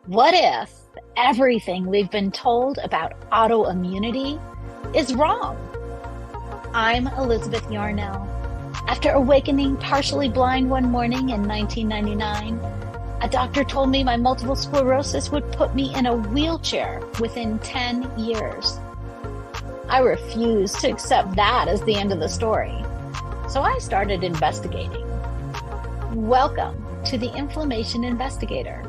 What if everything we've been told about autoimmunity is wrong? I'm Elizabeth Yarnell. After awakening partially blind one morning in 1999, a doctor told me my multiple sclerosis would put me in a wheelchair within 10 years. I refused to accept that as the end of the story, so I started investigating. Welcome to the Inflammation Investigator,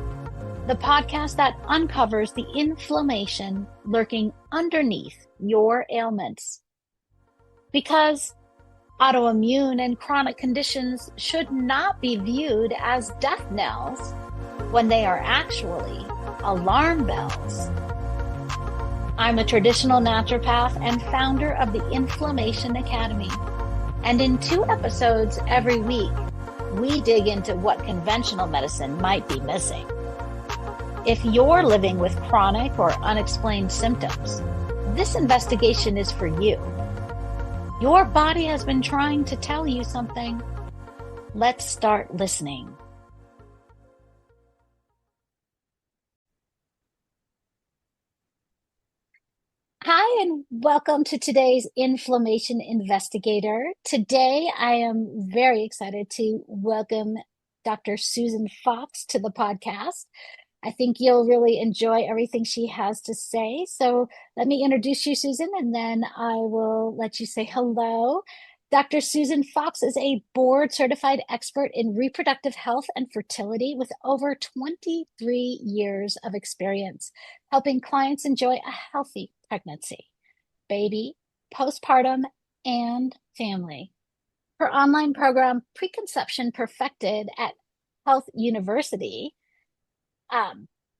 the podcast that uncovers the inflammation lurking underneath your ailments. Because autoimmune and chronic conditions should not be viewed as death knells when they are actually alarm bells. I'm a traditional naturopath and founder of the Inflammation Academy. And in 2 episodes every week, we dig into what conventional medicine might be missing. If you're living with chronic or unexplained symptoms, this investigation is for you. Your body has been trying to tell you something. Let's start listening. Hi, and welcome to today's Inflammation Investigator. Today, I am very excited to welcome Dr. Susan Fox to the podcast. I think you'll really enjoy everything she has to say. So let me introduce you, Susan, and then I will let you say hello. Dr. Susan Fox is a board certified expert in reproductive health and fertility with over 23 years of experience, helping clients enjoy a healthy pregnancy, baby, postpartum, and family. Her online program, Preconception Perfected at Health University,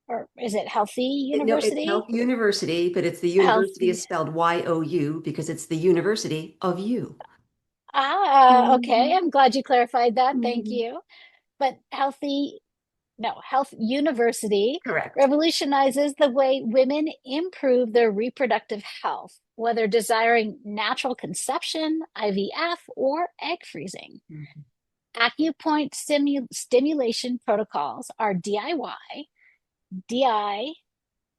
or is it Healthy No, it's University? Health University, but it's the university Healthy. is spelled Y-O-U because it's the University of You. Okay. Mhm. I'm glad you clarified that. Thank Mhm. you. But Health University Correct. revolutionizes the way women improve their reproductive health, whether desiring natural conception, IVF, or egg freezing. Mhm. Acupoint stimulation protocols are DIY. DI.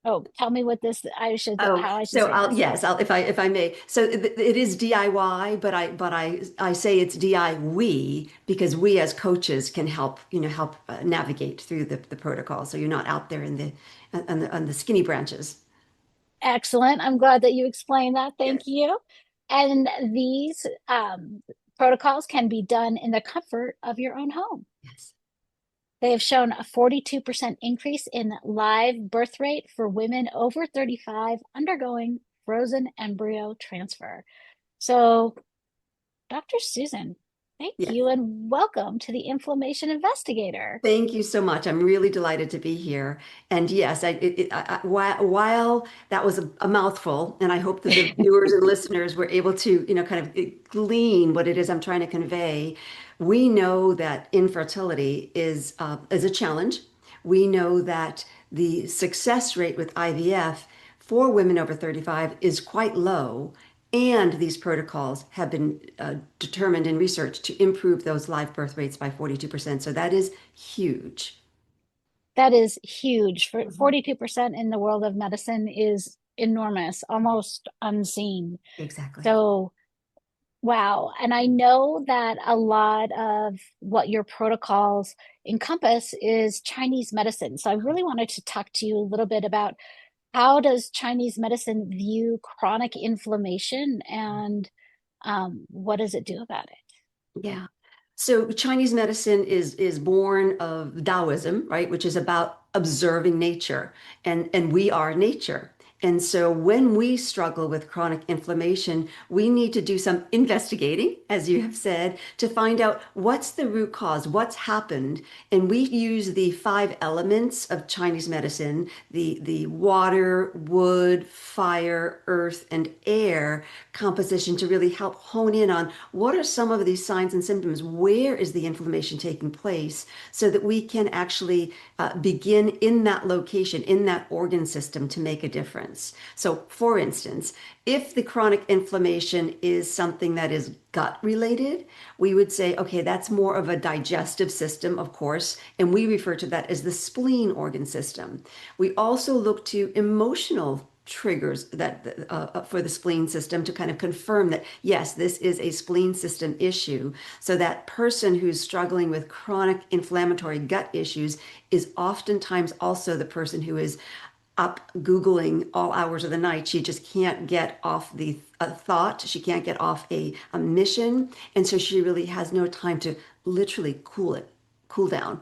Oh, tell me what this Oh, how I should so say I'll this. yes, if I may. So it is DIY, but I say it's DI we because we as coaches can help, help navigate through the protocol. So you're not out there in the on the skinny branches. Excellent. I'm glad that you explained that. Thank Yes. you. And these protocols can be done in the comfort of your own home. Yes. They have shown a 42% increase in live birth rate for women over 35 undergoing frozen embryo transfer. So, Dr. Susan, thank Yes. you and welcome to the Inflammation Investigator. Thank you so much. I'm really delighted to be here. And yes, while that was a mouthful, and I hope that the viewers and listeners were able to, kind of glean what it is I'm trying to convey. We know that infertility is a challenge. We know that the success rate with IVF for women over 35 is quite low. And these protocols have been determined in research to improve those live birth rates by 42%. So that is huge. That is huge. For Mhm. 42% in the world of medicine is enormous, almost unseen. Exactly. So, wow. And I know that a lot of what your protocols encompass is Chinese medicine. So I really wanted to talk to you a little bit about how does Chinese medicine view chronic inflammation and what does it do about it? Yeah. So Chinese medicine is born of Taoism, right, which is about observing nature, and we are nature. And so when we struggle with chronic inflammation, we need to do some investigating, as you have said, to find out what's the root cause, what's happened. And we use the 5 elements of Chinese medicine, the water, wood, fire, earth, and air composition to really help hone in on what are some of these signs and symptoms? Where is the inflammation taking place so that we can actually begin in that location, in that organ system to make a difference? tolerance. So, for instance, if the chronic inflammation is something that is gut related, we would say, okay, that's more of a digestive system, of course, and we refer to that as the spleen organ system. We also look to emotional triggers that for the spleen system to kind of confirm that yes, this is a spleen system issue. So that person who's struggling with chronic inflammatory gut issues is oftentimes also the person who is up Googling all hours of the night. She just can't get off the thought. She can't get off a mission. And so she really has no time to literally cool down.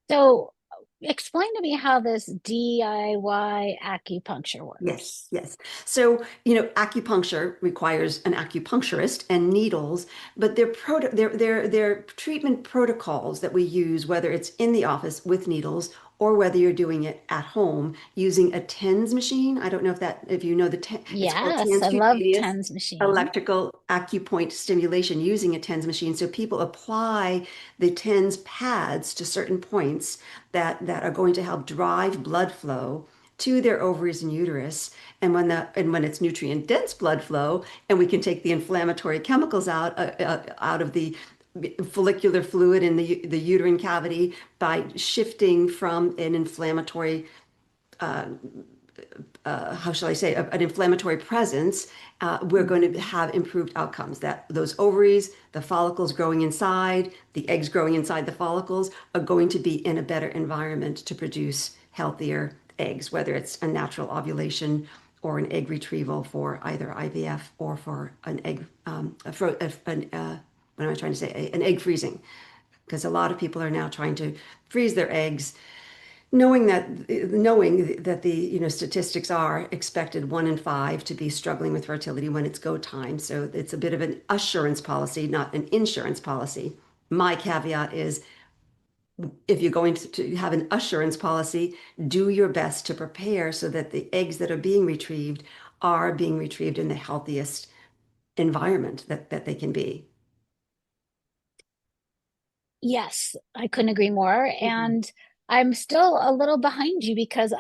So explain to me how this DIY acupuncture Yes, works. yes. So, acupuncture requires an acupuncturist and needles, but they're treatment protocols that we use, whether it's in the office with needles or whether you're doing it at home using a TENS machine. I don't know if you know it's called Yes, I love transcutaneous TENS machine. electrical acupoint stimulation using a TENS machine. So people apply the TENS pads to certain points that are going to help drive blood flow to their ovaries and uterus. And when it's nutrient dense blood flow, and we can take the inflammatory chemicals out of the follicular fluid in the uterine cavity by shifting from an inflammatory how shall I say, an inflammatory presence, we're going to Mhm. have improved outcomes. That those ovaries, the follicles growing inside, the eggs growing inside the follicles are going to be in a better environment to produce healthier eggs, whether it's a natural ovulation or an egg retrieval for either IVF or for an egg, what am I trying to say, an egg freezing. Because a lot of people are now trying to freeze their eggs knowing that the statistics are expected 1 in 5 to be struggling with fertility when it's go time. So it's a bit of an assurance policy, not an insurance policy. My caveat is if you're going to have an assurance policy, do your best to prepare so that the eggs that are being retrieved in the healthiest environment that they can be. Yes, I couldn't agree more. Mhm. And I'm still a little behind you because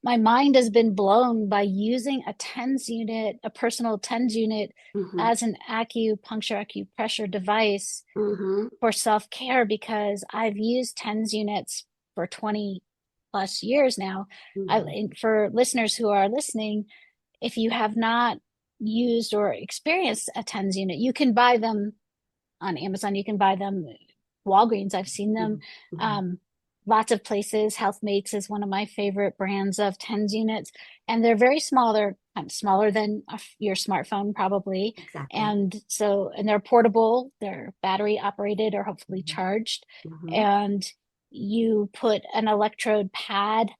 my mind has been blown by using a TENS unit, a personal TENS unit, Mhm. as an acupressure device Mhm. for self-care because I've used TENS units for 20 plus years now. Mhm. For listeners who are listening, if you have not used or experienced a TENS unit, you can buy them on Amazon. You can buy them Walgreens. I've seen them. Mhm. Mhm. Um, Lots of places. Healthmates is one of my favorite brands of TENS units, and they're very small. They're kind of smaller than your smartphone, probably. Exactly. And they're portable. They're battery operated or hopefully Mhm. charged. Mhm. And you put an electrode pad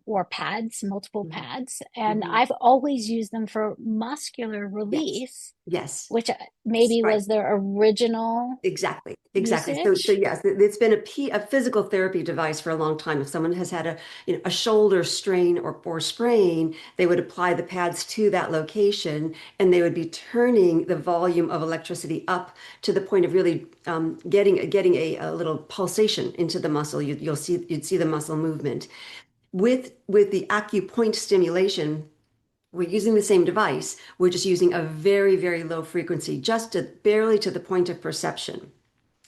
or pads, multiple Mhm. pads, and Mhm. I've always used them for muscular Yes. release, Yes. which maybe Right. was their original Exactly. Exactly. So usage. yes, it's been a physical therapy device for a long time. If someone has had a shoulder strain or sprain, they would apply the pads to that location, and they would be turning the volume of electricity up to the point of really getting a little pulsation into the muscle. You'd see the muscle movement with the acupoint stimulation. We're using the same device. We're just using a very, very low frequency, just barely to the point of perception.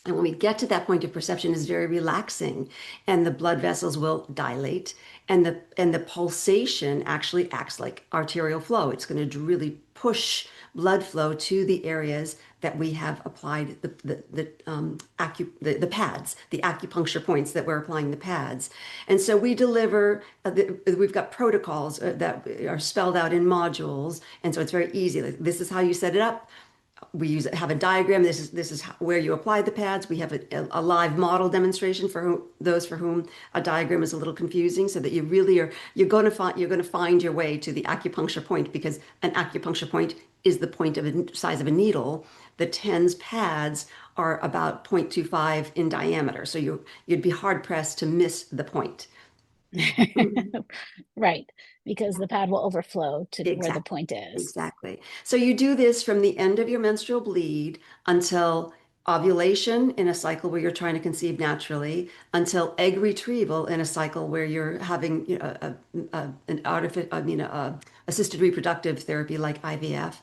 And when we get to that point of perception, is very relaxing, and the blood vessels will dilate, and the pulsation actually acts like arterial flow. It's going to really push blood flow to the areas that we have applied the pads, the acupuncture points that we're applying the pads. And so we deliver. We've got protocols that are spelled out in modules, and so it's very easy. Like, this is how you set it up. We have a diagram. This is where you apply the pads. We have a live model demonstration for those for whom a diagram is a little confusing, so that you're going to find your way to the acupuncture point, because an acupuncture point is the point of a size of a needle. The TENS pads are about 0.25 in diameter, so you'd be hard pressed to miss the point. Right, because the pad will overflow to where the Exactly. point is. Exactly. So you do this from the end of your menstrual bleed until ovulation in a cycle where you're trying to conceive naturally until egg retrieval in a cycle where you're having an assisted reproductive therapy like IVF,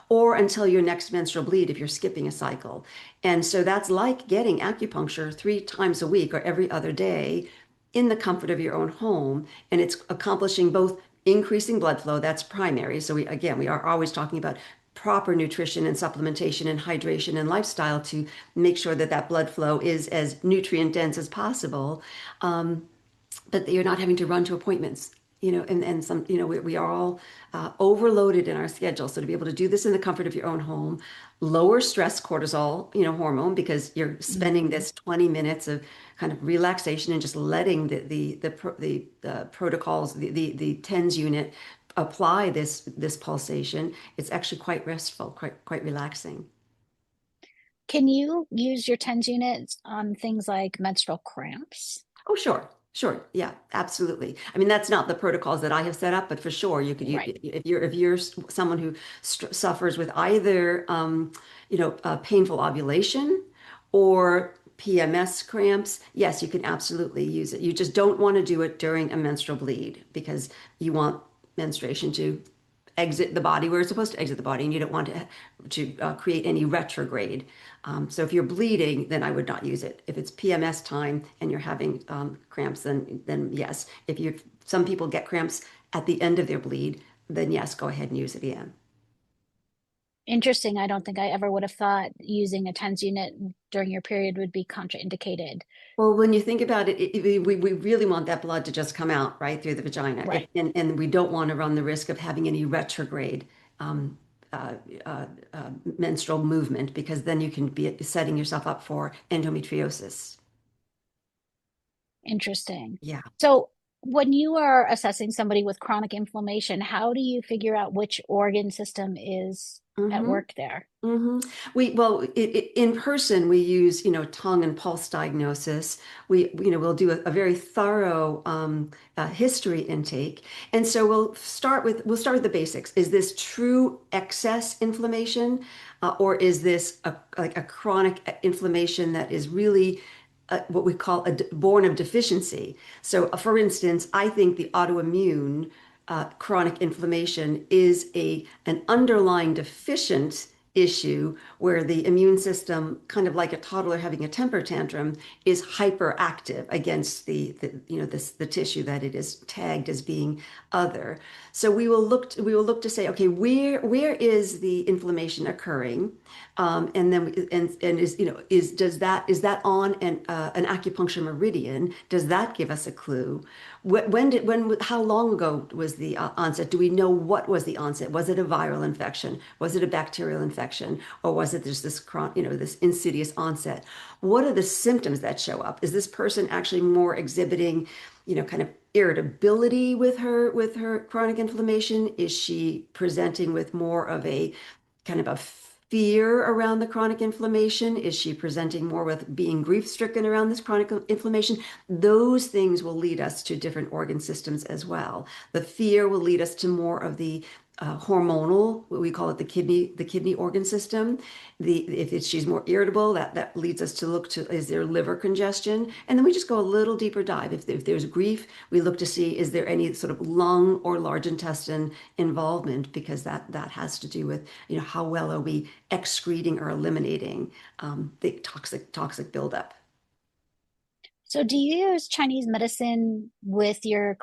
or until your next menstrual bleed if you're skipping a cycle. And so that's like getting acupuncture 3 times a week or every other day in the comfort of your own home, and it's accomplishing both increasing blood flow, that's primary. So we are always talking about proper nutrition and supplementation and hydration and lifestyle to make sure that that blood flow is as nutrient dense as possible, but you're not having to run to appointments, and some, we are all overloaded in our schedule. So to be able to do this in the comfort of your own home, lower stress cortisol, hormone, because you're spending Mhm. this 20 minutes of kind of relaxation and just letting the protocols, the TENS unit apply this pulsation. It's actually quite restful, quite relaxing. Can you use your TENS units on things like menstrual cramps? Oh, sure. Sure. Yeah, absolutely. I mean, that's not the protocols that I have set up, but for sure, Right. if you're someone who suffers with either painful ovulation or PMS cramps, yes, you can absolutely use it. You just don't want to do it during a menstrual bleed because you want menstruation to exit the body where it's supposed to exit the body, and you don't want to create any retrograde. So if you're bleeding, then I would not use it. If it's PMS time and you're having cramps, then yes. If you Some people get cramps at the end of their bleed, then yes, go ahead and use it again. Interesting. I don't think I ever would have thought using a TENS unit during your period would be contraindicated. Well, when you think about it, we really want that blood to just come out right through the vagina. Right. And we don't want to run the risk of having any retrograde um, uh, uh, menstrual movement because then you can be setting yourself up for endometriosis. Interesting. Yeah. So, when you are assessing somebody with chronic inflammation, how do you figure out which organ system is at hmm work there? hmm in person, we use, tongue and pulse diagnosis. We'll do a very thorough history intake. And so we'll start with the basics. Is this true excess inflammation, or is this like a chronic inflammation that is really what we call born of deficiency? So, for instance, I think the autoimmune chronic inflammation is an underlying deficient issue where the immune system, kind of like a toddler having a temper tantrum, is hyperactive against the tissue that it is tagged as being other. So we will look to say, okay, where is the inflammation occurring, and then and is that on an acupuncture meridian? Does that give us a clue? How long ago was the onset? Do we know what was the onset? Was it a viral infection? Was it a bacterial infection? Or was it just this insidious onset? What are the symptoms that show up? Is this person actually more exhibiting, kind of irritability with her chronic inflammation? Is she presenting with more of a kind of a fear around the chronic inflammation? Is she presenting more with being grief stricken around this chronic inflammation? Those things will lead us to different organ systems as well. The fear will lead us to more of the hormonal, what we call it the kidney organ system. If she's more irritable, that leads us to look to, is there liver congestion? And then we just go a little deeper dive. If there's grief, we look to see, is there any sort of lung or large intestine involvement, because that has to do with, how well are we excreting or eliminating the toxic buildup. So, do you use Chinese medicine with your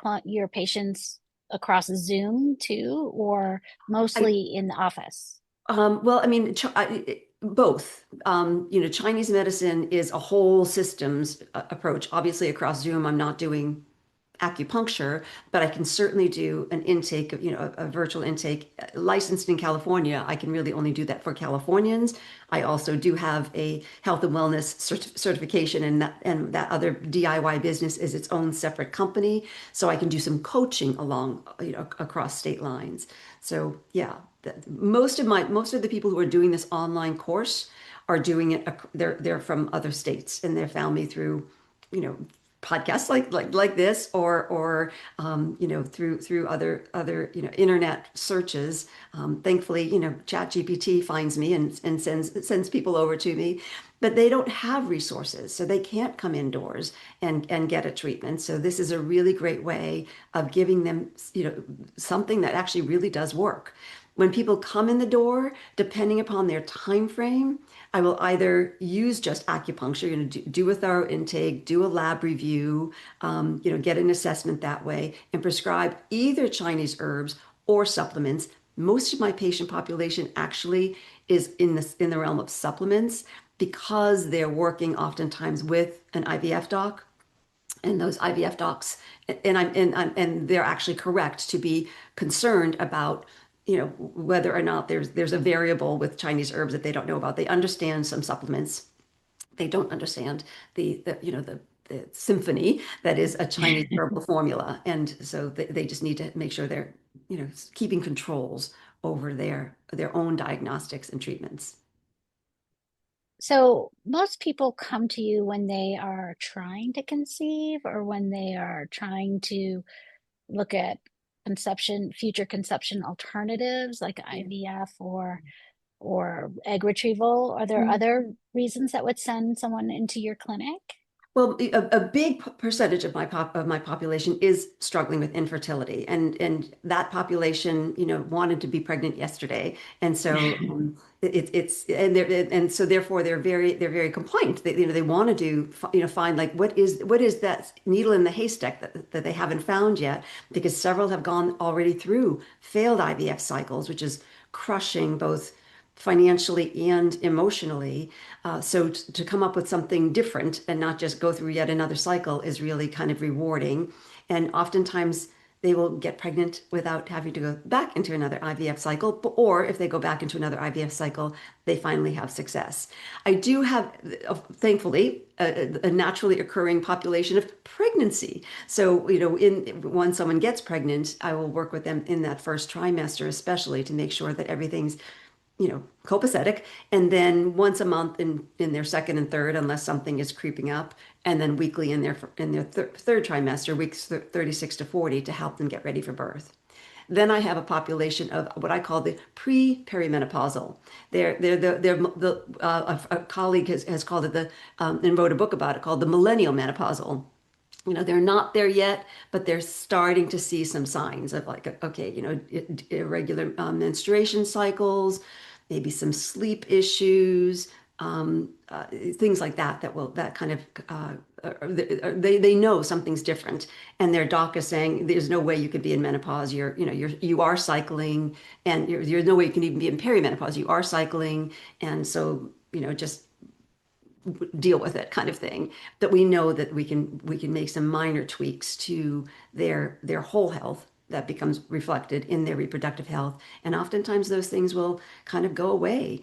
patients across Zoom too, or I mostly in the office? Well, I mean, both. Chinese medicine is a whole systems approach. Obviously, across Zoom, I'm not doing acupuncture, but I can certainly do an intake of, a virtual intake. Licensed in California, I can really only do that for Californians. I also do have a health and wellness certification, and that other DIY business is its own separate company, so I can do some coaching along, across state lines. So yeah, most of the people who are doing this online course are doing it. They're from other states, and they found me through, you know, podcasts like this, or through other internet searches. Thankfully, ChatGPT finds me and sends people over to me. but they don't have resources, so they can't come indoors and get a treatment. So this is a really great way of giving them, something that actually really does work. When people come in the door, depending upon their time frame, I will either use just acupuncture, do a thorough intake, do a lab review, get an assessment that way, and prescribe either Chinese herbs or supplements. Most of my patient population actually is in the realm of supplements because they're working oftentimes with an IVF doc, and those IVF docs, and they're actually correct to be concerned about, whether or not there's a variable with Chinese herbs that they don't know about. They understand some supplements. They don't understand the symphony that is a Chinese herbal formula. And so they just need to make sure they're, keeping controls over their own diagnostics and treatments. So most people come to you when they are trying to conceive or when they are trying to look at future conception alternatives like Yeah. IVF or egg retrieval. Are there other reasons that would send someone into your clinic? Well, a big percentage of my population is struggling with infertility, and that population, wanted to be pregnant yesterday, and so it's and so therefore they're very compliant. They want to find like what is that needle in the haystack that they haven't found yet, because several have gone already through failed IVF cycles, which is crushing both financially and emotionally. So to come up with something different and not just go through yet another cycle is really kind of rewarding. And oftentimes they will get pregnant without having to go back into another IVF cycle, or if they go back into another IVF cycle, they finally have success. I do have, thankfully, a naturally occurring population of pregnancy. So, when someone gets pregnant, I will work with them in that first trimester, especially to make sure that everything's copacetic, and then once a month in their second and third, unless something is creeping up, and then weekly in their third trimester, weeks 36 to 40, to help them get ready for birth. Then I have a population of what I call the pre-perimenopausal. A colleague has called it and wrote a book about it called the millennial menopausal. They're not there yet, but they're starting to see some signs of like, okay, irregular menstruation cycles, maybe some sleep issues, things like that. That kind of, they know something's different, and their doc is saying there's no way you could be in menopause. You are cycling, and there's no way you can even be in perimenopause. You are cycling, and so just deal with it, kind of thing. That we know that we can make some minor tweaks to their whole health that becomes reflected in their reproductive health, and oftentimes those things will kind of go away.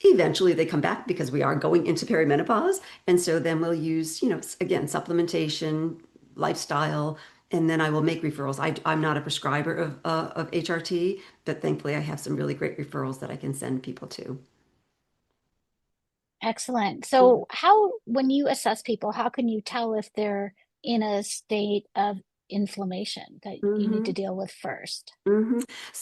Eventually they come back because we are going into perimenopause, and so then we'll use, again, supplementation, lifestyle, and then I will make referrals. I'm not a prescriber of HRT, but thankfully I have some really great referrals that I can send people to. Excellent. So when you assess people, how can you tell if they're in a state of inflammation that you need to Mhm. deal with first? hmm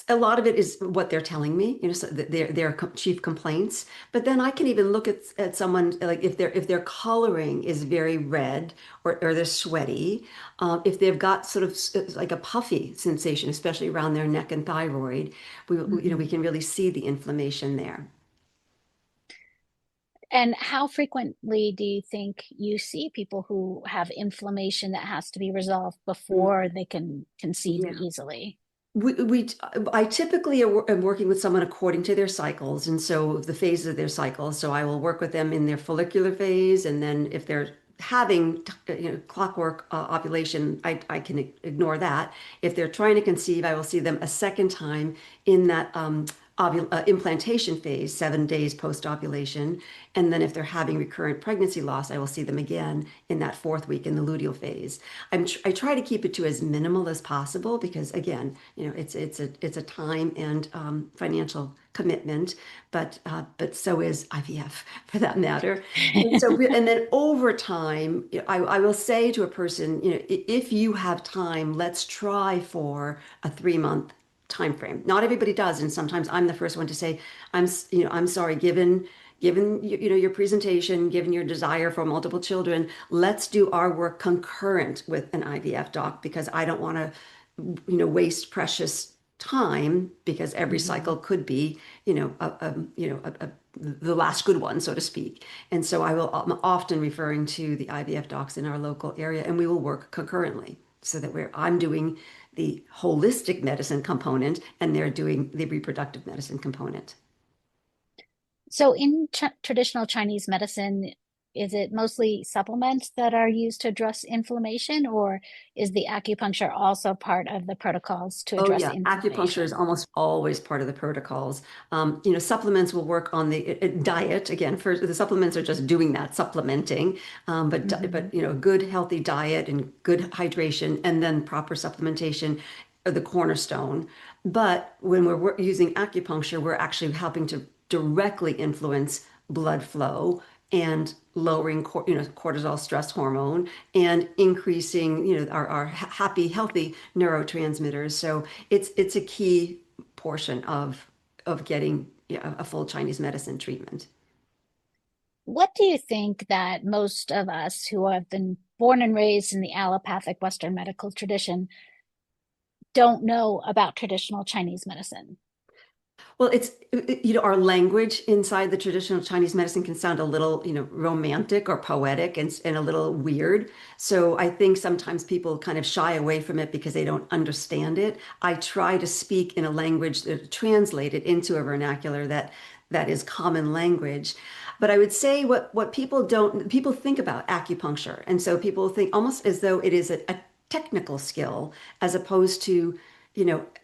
A lot of it is what they're telling me, so their chief complaints. But then I can even look at someone, like if their coloring is very red, or they're sweaty, if they've got sort of like a puffy sensation, especially around their neck and thyroid, we Mhm. can really see the inflammation there. And how frequently do you think you see people who have inflammation that has to be resolved before Mm, they can conceive Yeah. easily? I typically am working with someone according to their cycles, and so the phases of their cycles. So I will work with them in their follicular phase, and then if they're having clockwork ovulation, I can ignore that. If they're trying to conceive, I will see them a second time in that implantation phase, 7 days post ovulation, and then if they're having recurrent pregnancy loss, I will see them again in that fourth week in the luteal phase. I try to keep it to as minimal as possible because, again, it's a time and financial commitment, but so is IVF for that matter. And so and then over time, I will say to a person, if you have time, let's try for a 3 month time frame. Not everybody does, and sometimes I'm the first one to say, I'm sorry, given given your presentation, given your desire for multiple children, let's do our work concurrent with an IVF doc because I don't want to, waste precious time because every Mhm. cycle could be, the last good one, so to speak. And so I'm often referring to the IVF docs in our local area, and we will work concurrently so that I'm doing the holistic medicine component and they're doing the reproductive medicine component. So in traditional Chinese medicine, is it mostly supplements that are used to address inflammation, or is the acupuncture also part of the protocols to Oh address yeah, acupuncture is inflammation? almost always part of the protocols. Supplements will work on the diet. Again, for the supplements are just doing that, supplementing. But Mhm. good healthy diet and good hydration, and then proper supplementation are the cornerstone. But when we're using acupuncture, we're actually helping to directly influence blood flow and lowering cortisol stress hormone and increasing our happy healthy neurotransmitters. So it's a key portion of getting, yeah, a full Chinese medicine treatment. What do you think that most of us who have been born and raised in the allopathic Western medical tradition don't know about traditional Chinese medicine? Well, our language inside the traditional Chinese medicine can sound a little, romantic or poetic and a little weird. So I think sometimes people kind of shy away from it because they don't understand it. I try to speak in a language that translate it into a vernacular that is common language. But I would say what people think about acupuncture. And so people think almost as though it is a technical skill as opposed to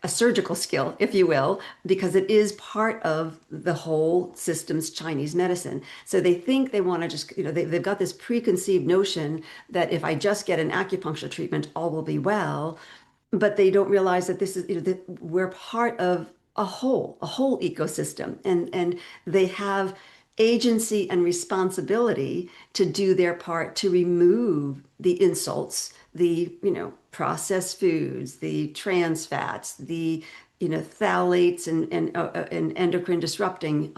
a surgical skill, if you will, because it is part of the whole system's Chinese medicine. So they think they want to just, they've got this preconceived notion that if I just get an acupuncture treatment, all will be well. But they don't realize that this is, that we're part of a whole ecosystem, and they have agency and responsibility to do their part to remove the insults, the, processed foods, the trans fats, the, phthalates and endocrine disrupting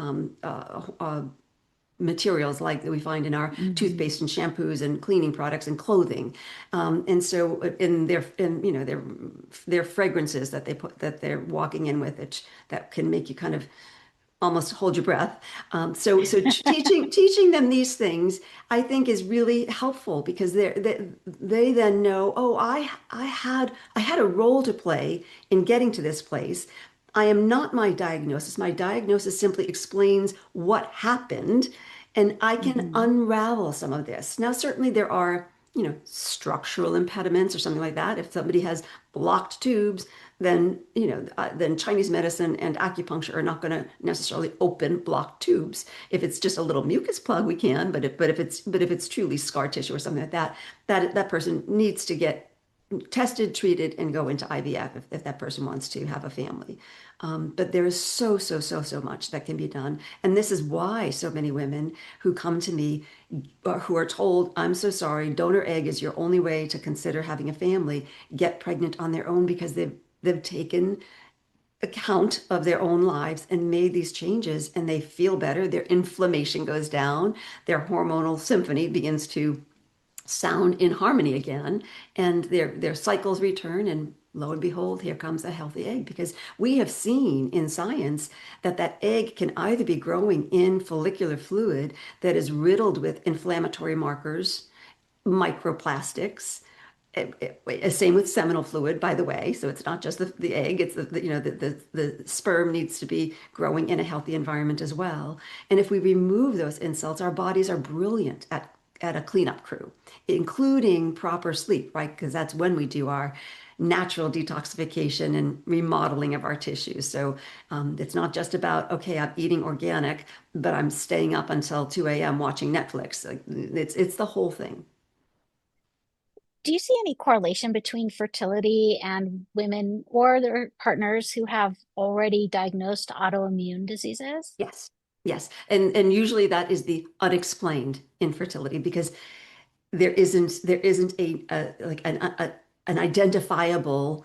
materials like that we find in our Mhm. toothpaste and shampoos and cleaning products and clothing. And so in their fragrances that they put that they're walking in with it that can make you kind of almost hold your breath. So teaching them these things, I think, is really helpful because they then know, oh, I had a role to play in getting to this place. I am not my diagnosis. My diagnosis simply explains what happened, and I can Mhm. unravel some of this. Now, certainly there are, structural impediments or something like that. If somebody has blocked tubes, then Chinese medicine and acupuncture are not going to necessarily open blocked tubes. If it's just a little mucus plug, we can. But if it's truly scar tissue or something like that, that person needs to get tested, treated, and go into IVF if that person wants to have a family. But there is so much that can be done. And this is why so many women who come to me who are told, I'm so sorry, donor egg is your only way to consider having a family, get pregnant on their own because they've taken account of their own lives and made these changes and they feel better. Their inflammation goes down, their hormonal symphony begins to sound in harmony again, and their cycles return, and lo and behold, here comes a healthy egg. Because we have seen in science that egg can either be growing in follicular fluid that is riddled with inflammatory markers, microplastics. Same with seminal fluid, by the way. So it's not just the egg; it's the sperm needs to be growing in a healthy environment as well. And if we remove those insults, our bodies are brilliant at a cleanup crew, including proper sleep, right? Because that's when we do our natural detoxification and remodeling of our tissues. So it's not just about, okay, I'm eating organic, but I'm staying up until 2 a.m. watching Netflix. Like, it's the whole thing. Do you see any correlation between fertility and women or their partners who have already diagnosed autoimmune diseases? Yes. Yes. And usually that is the unexplained infertility because there isn't a like an identifiable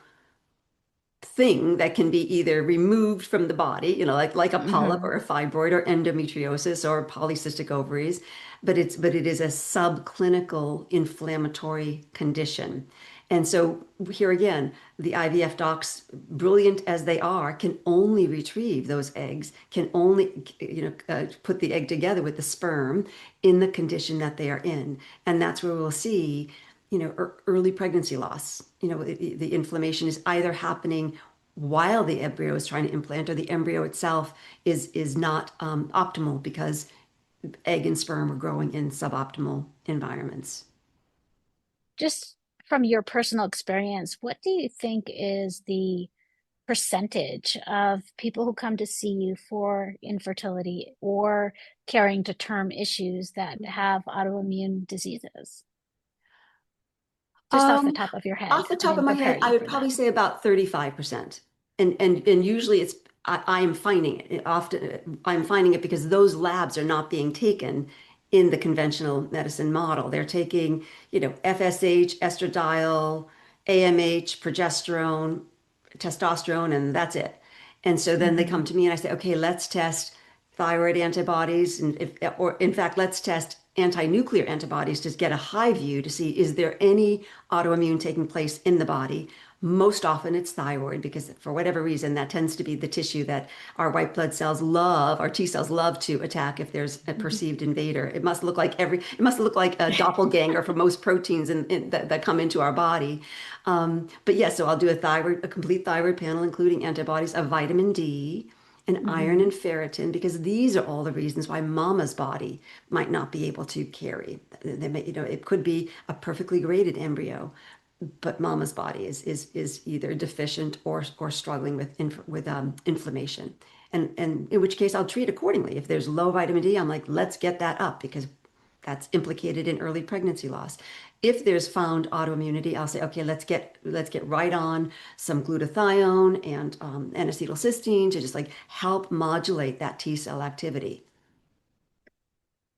thing that can be either removed from the body, like a polyp Hmm. or a fibroid or endometriosis or polycystic ovaries, but it is a subclinical inflammatory condition. And so here again, the IVF docs, brilliant as they are, can only retrieve those eggs, can only, put the egg together with the sperm in the condition that they are in. And that's where we'll see, early pregnancy loss. The inflammation is either happening while the embryo is trying to implant, or the embryo itself is not optimal because egg and sperm are growing in suboptimal environments. Just from your personal experience, what do you think is the percentage of people who come to see you for infertility or carrying to term issues that have autoimmune diseases? Just off the Um, top of your Off head. the I top of didn't my prepare head, I you would for probably that. say about 35%. And usually I am finding it often. I'm finding it because those labs are not being taken in the conventional medicine model. They're taking, FSH, estradiol, AMH, progesterone, testosterone, and that's it. And so then they come Hmm. to me and I say, okay, let's test thyroid antibodies, and or in fact, let's test anti-nuclear antibodies to get a high view to see is there any autoimmune taking place in the body. Most often it's thyroid because for whatever reason that tends to be the tissue that our white blood cells love, our T cells love to attack if there's a perceived invader. It must look like a doppelganger for most proteins that come into our body. But yeah, so I'll do a complete thyroid panel, including antibodies of vitamin D and iron Hmm. and ferritin, because these are all the reasons why mama's body might not be able to carry. It could be a perfectly graded embryo, but mama's body is either deficient or struggling with inflammation. And in which case I'll treat accordingly. If there's low vitamin D, I'm like, let's get that up because that's implicated in early pregnancy loss. If there's found autoimmunity, I'll say, okay, let's get right on some glutathione and N-acetylcysteine to just like help modulate that T cell activity.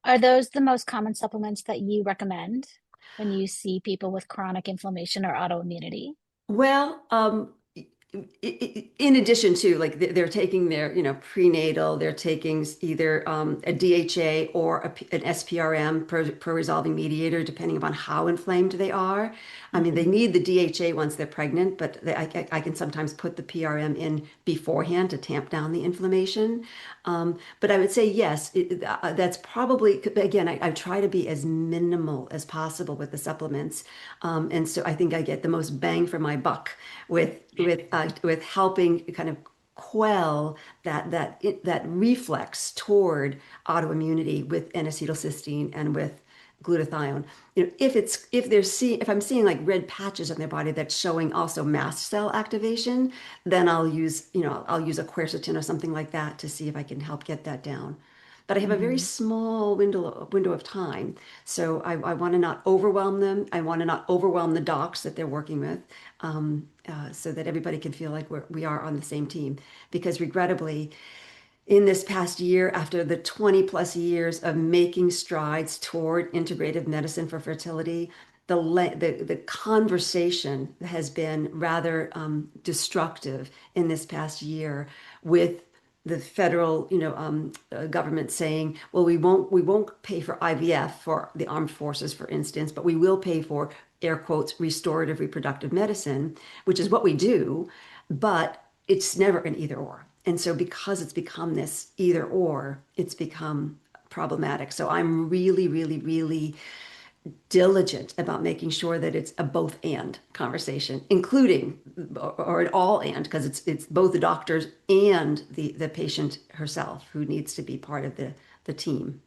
Are those the most common supplements that you recommend when you see people with chronic inflammation or autoimmunity? Well, in addition to like they're taking their prenatal, they're taking either a DHA or an SPRM, pro-resolving mediator, depending upon how inflamed they are. I mean, they Hmm. need the DHA once they're pregnant, but I can sometimes put the PRM in beforehand to tamp down the inflammation. But I would say yes, that's probably, again, I try to be as minimal as possible with the supplements. And so I think I get the most bang for my buck with helping kind of quell that reflex toward autoimmunity with N-acetylcysteine and with glutathione. If I'm seeing like red patches on their body that's showing also mast cell activation, then I'll use a quercetin or something like that to see if I can help get that down. But I have a very Hmm. small window of time, so I want to not overwhelm them. I want to not overwhelm the docs that they're working with, so that everybody can feel like we are on the same team. Because regrettably, in this past year, after the 20 plus years of making strides toward integrative medicine for fertility, the conversation has been rather destructive in this past year with the federal, government saying, well, we won't pay for IVF for the armed forces, for instance, but we will pay for air quotes restorative reproductive medicine, which is what we do, but it's never an either or. And so because it's become this either or, it's become problematic. So I'm really, really, really diligent about making sure that it's a both and conversation, including or an all and, because it's both the doctors and the patient herself who needs to be part of the team.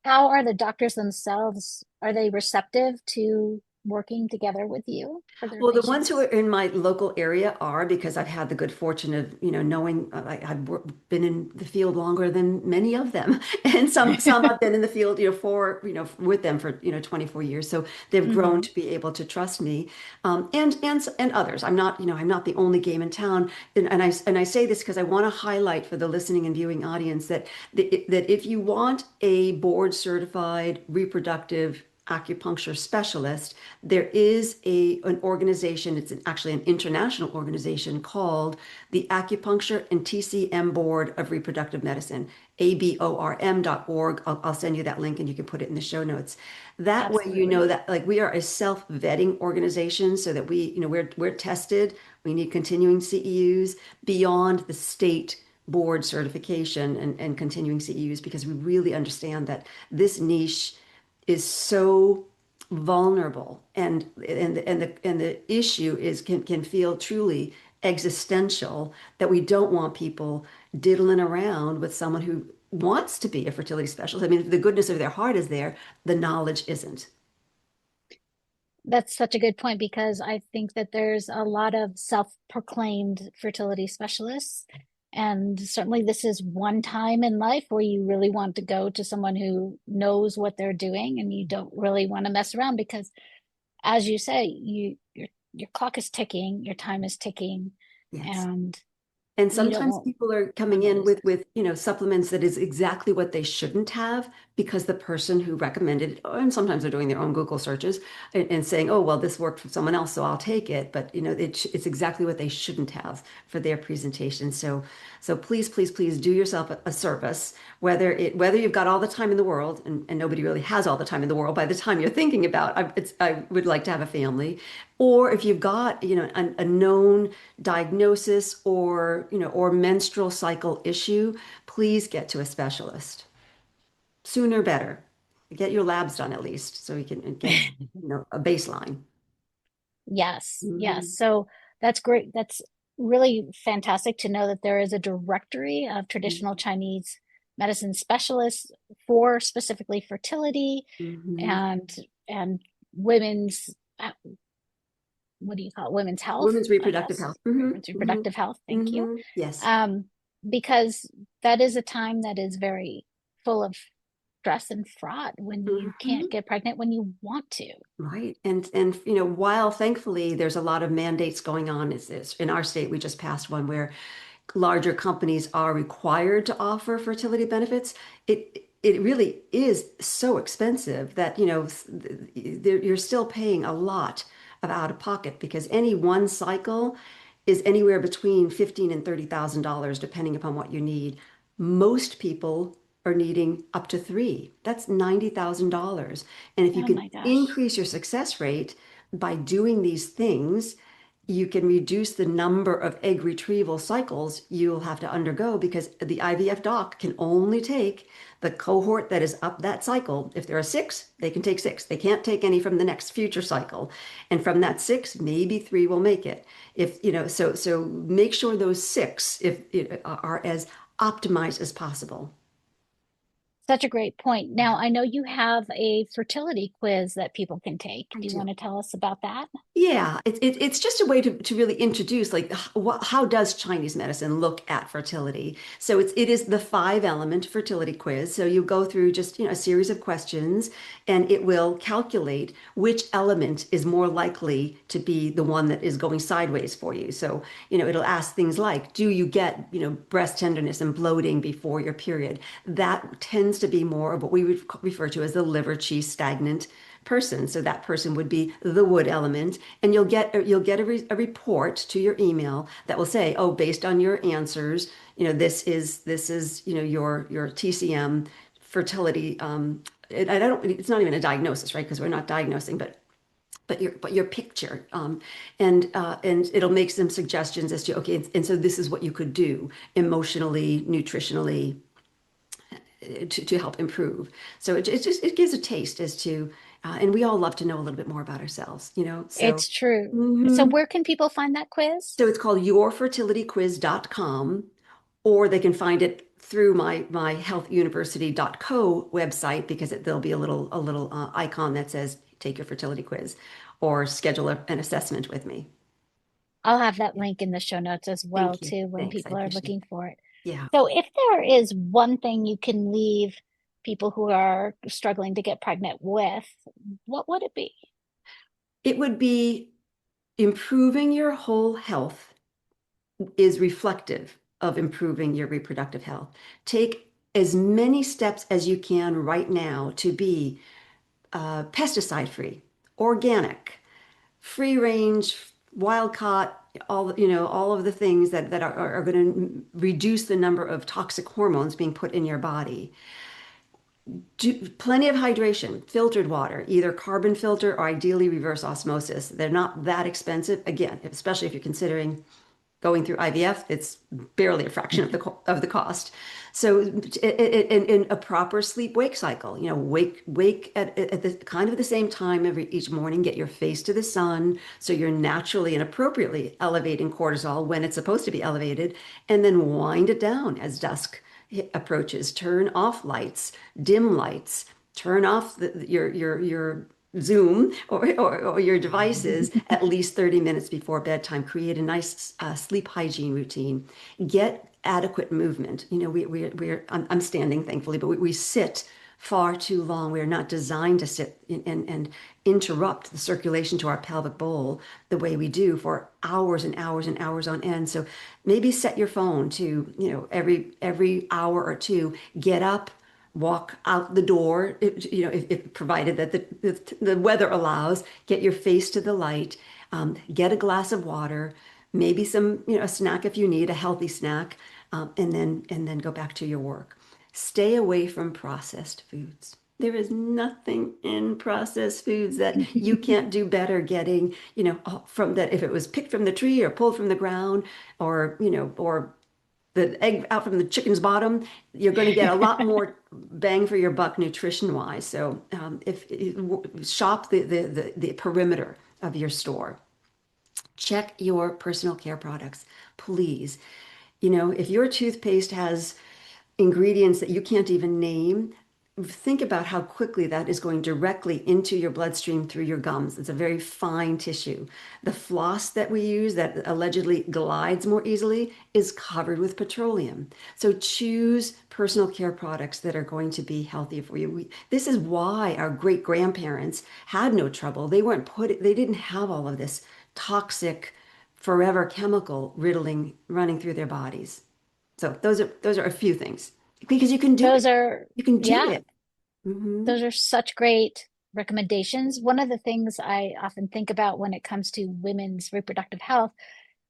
How are the doctors themselves? Are they receptive to working together with you for their Well, the ones who are patients? in my local area are because I've had the good fortune of, knowing been in the field longer than many of them, and some I've been in the field, with them for 24 years. So they've grown Hmm. to be able to trust me, and others. I'm not the only game in town, and I say this because I want to highlight for the listening and viewing audience that if you want a board certified reproductive acupuncture specialist, there is an organization, actually an international organization called the Acupuncture and TCM Board of Reproductive Medicine, aborm.org. I'll send you that link and you can put it in the show notes. That way, you know Absolutely. that like we are a self-vetting organization so that we're tested. We need continuing CEUs beyond the state board certification and continuing CEUs because we really understand that this niche is so vulnerable and the issue is can feel truly existential that we don't want people diddling around with someone who wants to be a fertility specialist. I mean, if the goodness of their heart is there, the knowledge isn't. That's such a good point because I think that there's a lot of self-proclaimed fertility specialists. And certainly, this is one time in life where you really want to go to someone who knows what they're doing and you don't really want to mess around because, as you say, your clock is ticking, your time is ticking, Yes. and And you don't sometimes want people are coming in families. with supplements that is exactly what they shouldn't have because the person who recommended it, and sometimes they're doing their own Google searches and saying, oh, well, this worked for someone else, so I'll take it. But it's exactly what they shouldn't have for their presentation. So please, please, please do yourself a service, whether you've got all the time in the world, and nobody really has all the time in the world by the time you're thinking about, I would like to have a family, or if you've got, a known diagnosis or menstrual cycle issue, please get to a specialist. Sooner better. Get your labs done at least so you can get, a baseline. Yes, yes. Mhm, So that's great. That's really fantastic to know that there is a directory of traditional Chinese medicine specialists for specifically fertility mhm. and and women's what do you call it? Women's health, Women's I reproductive guess. health. Hmm. Women's Hmm. reproductive health. Thank you. Hmm. Yes. Um, because that is a time that is very full of stress and fraud when you can't Hmm. get pregnant when you want to. Right. And while thankfully there's a lot of mandates going on, is in our state we just passed one where larger companies are required to offer fertility benefits, it really is so expensive that, you're still paying a lot of out of pocket because any one cycle is anywhere between 15 and $30,000 depending upon what you need. Most people are needing up to three. That's $90,000. And if you Oh can my gosh. increase your success rate by doing these things, you can reduce the number of egg retrieval cycles you'll have to undergo because the IVF doc can only take the cohort that is up that cycle. If there are six, they can take six. They can't take any from the next future cycle. And from that six, maybe three will make it. So make sure those six are as optimized as possible. Such a great point. Now, I know you have a fertility quiz that people can take. I Do you do. want to tell us about that? Yeah, it's just a way to really introduce like how does Chinese medicine look at fertility? So it is the five element fertility quiz. So you go through just a series of questions and it will calculate which element is more likely to be the one that is going sideways for you. So it'll ask things like, do you get breast tenderness and bloating before your period? That tends to be more of what we would refer to as the liver qi stagnant person. So that person would be the wood element, and you'll get a report to your email that will say, oh, based on your answers, this is your TCM fertility. And I don't. It's not even a diagnosis, right? Because we're not diagnosing, but your picture, and it'll make some suggestions as to okay, and so this is what you could do emotionally, nutritionally, to help improve. So it gives a taste as to, and we all love to know a little bit more about ourselves. So, It's true. So, mhm. where can people find that quiz? So it's called yourfertilityquiz.com, or they can find it through my healthuniversity.co website because there'll be a little icon that says take your fertility quiz or schedule an assessment with me. I'll have that link in the show notes as well, Thank you. too, when Thanks. I people are appreciate it. looking for it. Yeah. So, if there is one thing you can leave people who are struggling to get pregnant with, what would it be? It would be improving your whole health is reflective of improving your reproductive health. Take as many steps as you can right now to be pesticide free, organic, free range, wild caught, all of the things that are going to reduce the number of toxic hormones being put in your body. Plenty of hydration, filtered water, either carbon filter or ideally reverse osmosis. They're not that expensive. Again, especially if you're considering going through IVF, it's barely a fraction of the cost. So, in a proper sleep wake cycle, wake at the kind of the same time each morning. Get your face to the sun, so you're naturally and appropriately elevating cortisol when it's supposed to be elevated, and then wind it down as dusk approaches. Turn off lights, dim lights. Turn off your Zoom or your devices at least 30 minutes before bedtime. Create a nice sleep hygiene routine. Get adequate movement. I'm standing, thankfully, but we sit far too long. We are not designed to sit and interrupt the circulation to our pelvic bowl the way we do for hours and hours and hours on end. So maybe set your phone to, every hour or two, get up, walk out the door, if provided that the weather allows, get your face to the light, get a glass of water, maybe some, a snack if you need, a healthy snack, and then go back to your work. Stay away from processed foods. There is nothing in processed foods that you can't do better getting, from that if it was picked from the tree or pulled from the ground or the egg out from the chicken's bottom, you're going to get a lot more bang for your buck nutrition wise. So if shop the perimeter of your store, check your personal care products, please. If your toothpaste has ingredients that you can't even name, think about how quickly that is going directly into your bloodstream through your gums. It's a very fine tissue. The floss that we use that allegedly glides more easily is covered with petroleum. So choose personal care products that are going to be healthy for you. This is why our great grandparents had no trouble. They didn't have all of this toxic, forever chemical riddling running through their bodies. So those are a few things because you can do Those it. are, You can do yeah, it. Hmm. those are such great recommendations. One of the things I often think about when it comes to women's reproductive health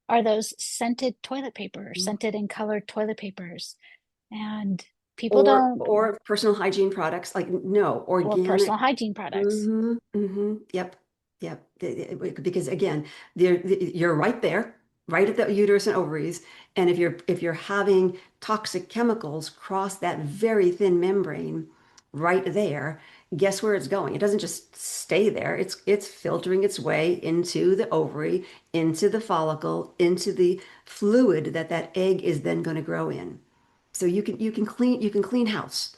are those scented toilet paper, scented and colored toilet papers. And people don't, Or personal hygiene products like no or organic. personal hygiene products. Yep. Yep. Because again, you're right there, right at the uterus and ovaries. And if you're having toxic chemicals cross that very thin membrane right there, guess where it's going? It doesn't just stay there. It's filtering its way into the ovary, into the follicle, into the fluid that egg is then going to grow in. So you can clean house.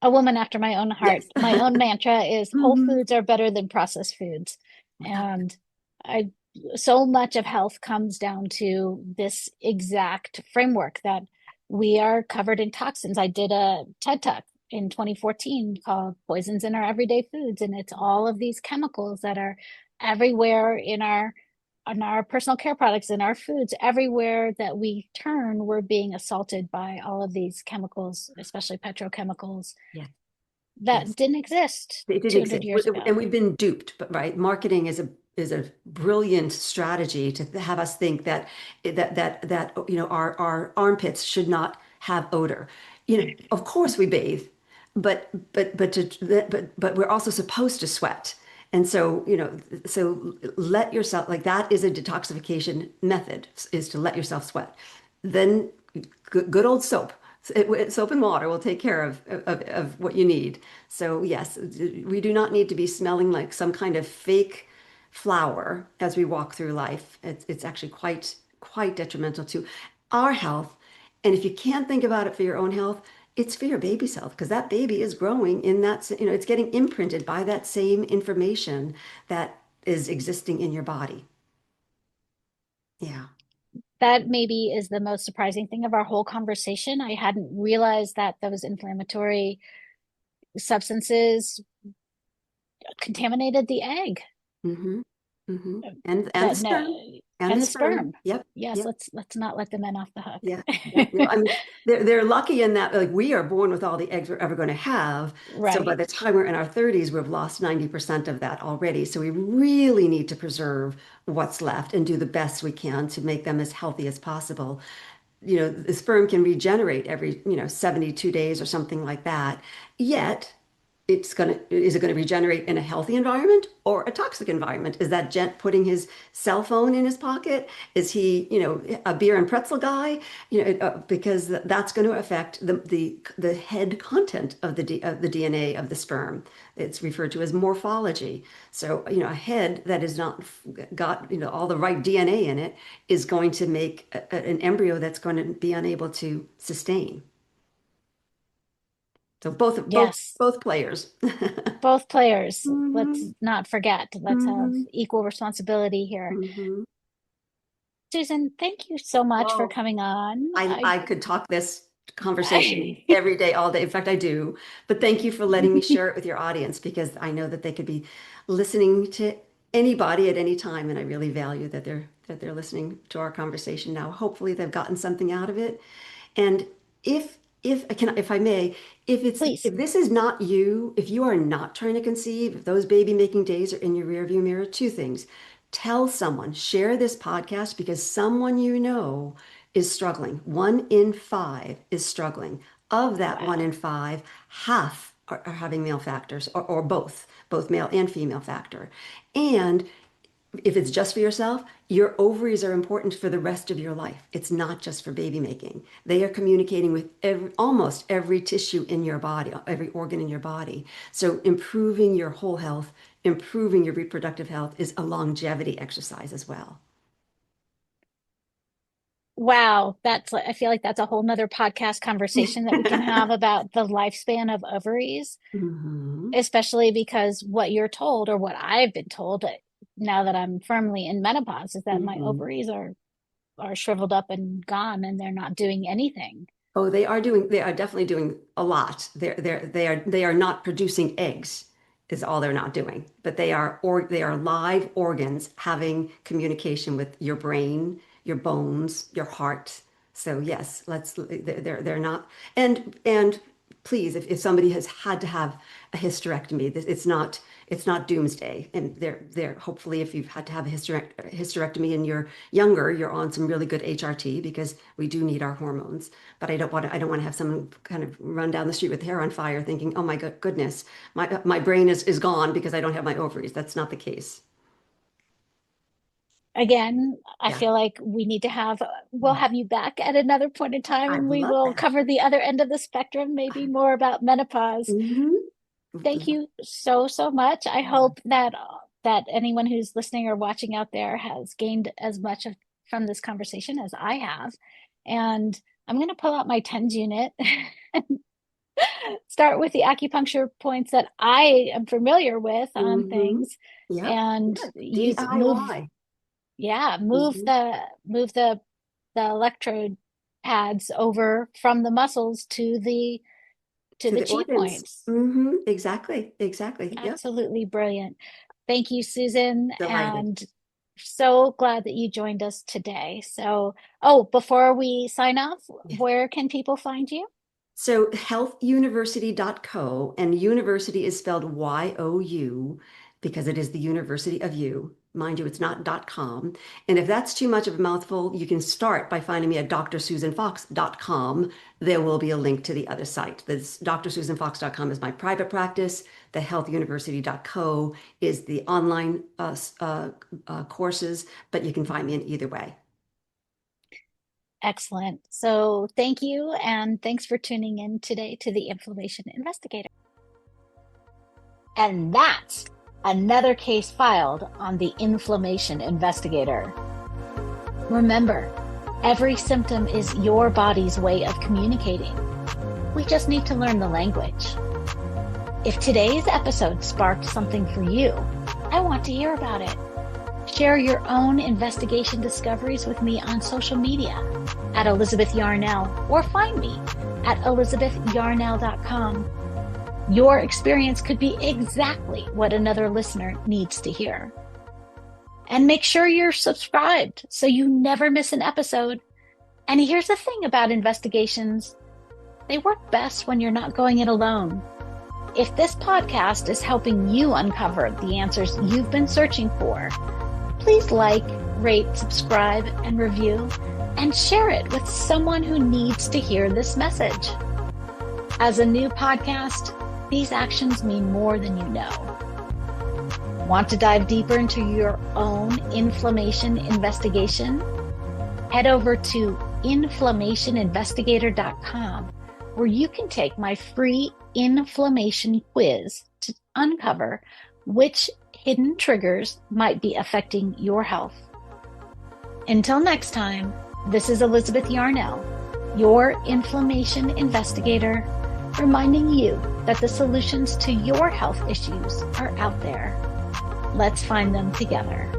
A woman after my own heart. Yes. My own mantra is whole Mhm. foods are better than processed foods. Without And I, so much of health comes down to this exact framework that we are covered in toxins. I did a TED Talk in 2014 called Poisons in Our Everyday Foods, and it's all of these chemicals that are everywhere in our personal care products, in our foods, everywhere that we turn, we're being assaulted by all of these chemicals, especially petrochemicals yes, that yes. didn't exist It didn't 200 exist. years And ago. we've been duped, but right, marketing is a brilliant strategy to have us think that our armpits should not have odor. Of course we bathe, but we're also supposed to sweat. And so let yourself, like, that is a detoxification method, is to let yourself sweat. Then good old soap. Soap and water will take care of what you need. So yes, we do not need to be smelling like some kind of fake flower as we walk through life. It's actually quite detrimental to our health. And if you can't think about it for your own health, it's for your baby's health, because that baby is growing in that, it's getting imprinted by that same information that is existing in your body. Yeah. That maybe is the most surprising thing of our whole conversation. I hadn't realized that those inflammatory substances contaminated the egg. Hmm. Hmm. And the That no, sperm. And the And the sperm. sperm. Yep. Yes, Yep. let's not let the men off the Yeah, yeah. No, hook. I mean, they're lucky in that like we are born with all the eggs we're ever going to have. So by Right. the time we're in our 30s, we've lost 90% of that already. So we really need to preserve what's left and do the best we can to make them as healthy as possible. The sperm can regenerate every, 72 days or something like that. Yet is it going to regenerate in a healthy environment or a toxic environment? Is that gent putting his cell phone in his pocket? Is he, a beer and pretzel guy? Because that's going to affect the head content of the DNA of the sperm. It's referred to as morphology. So, a head that is not got, all the right DNA in it is going to make an embryo that's going to be unable to sustain. So both both Yes. both players. Both players. Let's Hmm. not forget. Let's have Hmm. equal responsibility here. Hmm. Susan, thank you so much for Oh, coming on. I could talk this conversation every day, all day. In fact, I do. But thank you for letting me share it with your audience because I know that they could be listening to anybody at any time, and I really value that they're listening to our conversation now. Hopefully, they've gotten something out of it. And if I may, Please. if this is not you, if you are not trying to conceive, if those baby making days are in your rearview mirror, two things. Tell someone, share this podcast because someone is struggling. 1 in 5 is struggling. Of that one Wow. in five, half are having male factors or both male and female factor. And if it's just for yourself, your ovaries are important for the rest of your life. It's not just for baby making. They are communicating with almost every tissue in your body, every organ in your body. So improving your whole health, improving your reproductive health is a longevity exercise as well. Wow. I feel like that's a whole nother podcast conversation that we can have about the lifespan of ovaries, Hmm. especially because what you're told, or what I've been told now that I'm firmly in menopause, is that my Hmm. ovaries are shriveled up and gone and they're not doing anything. Oh, they are definitely doing a lot. They are not producing eggs is all they're not doing, but they are live organs having communication with your brain, your bones, your heart. So yes, they're not and please, if somebody has had to have a hysterectomy, it's not doomsday. And they're hopefully if you've had to have a hysterectomy and you're younger, you're on some really good HRT because we do need our hormones. But I don't want to have someone kind of run down the street with hair on fire thinking, oh my goodness, my brain is gone because I don't have my ovaries. That's not the case. Again, I Yeah, feel like we'll have you back at another point in time I'd and we love will that. cover the other end of the spectrum, maybe more about menopause. Hmm. Thank you so, so much. I hope that anyone who's listening or watching out there has gained as much from this conversation as I have. And I'm going to pull out my TENS unit and start with the acupuncture points that I am familiar with on Hmm. things Yep. and Yeah. use move DIY. yeah, Hmm. move the electrode pads over from the muscles to To the the chi organs. points. Hmm. Exactly. Exactly. Yep. Absolutely brilliant. Thank you, Susan, Delighted. and so glad that you joined us today. So, oh, before we sign off, Yeah. where can people find you? So healthuniversity.co, and university is spelled YOU because it is the University of You. Mind you, it's not .com. And if that's too much of a mouthful, you can start by finding me at drsusanfox.com. There will be a link to the other site. This drsusanfox.com is my private practice. The healthuniversity.co is the online courses, but you can find me in either way. Excellent. So, thank you, and thanks for tuning in today to the Inflammation Investigator. And that's another case filed on the Inflammation Investigator. Remember, every symptom is your body's way of communicating. We just need to learn the language. If today's episode sparked something for you, I want to hear about it. Share your own investigation discoveries with me on social media at Elizabeth Yarnell, or find me at elizabethyarnell.com. Your experience could be exactly what another listener needs to hear. And make sure you're subscribed so you never miss an episode. And here's the thing about investigations. They work best when you're not going it alone. If this podcast is helping you uncover the answers you've been searching for, please like, rate, subscribe, and review, and share it with someone who needs to hear this message. As a new podcast, these actions mean more than you know. Want to dive deeper into your own inflammation investigation? Head over to inflammationinvestigator.com, where you can take my free inflammation quiz to uncover which hidden triggers might be affecting your health. Until next time, this is Elizabeth Yarnell, your inflammation investigator, reminding you that the solutions to your health issues are out there. Let's find them together.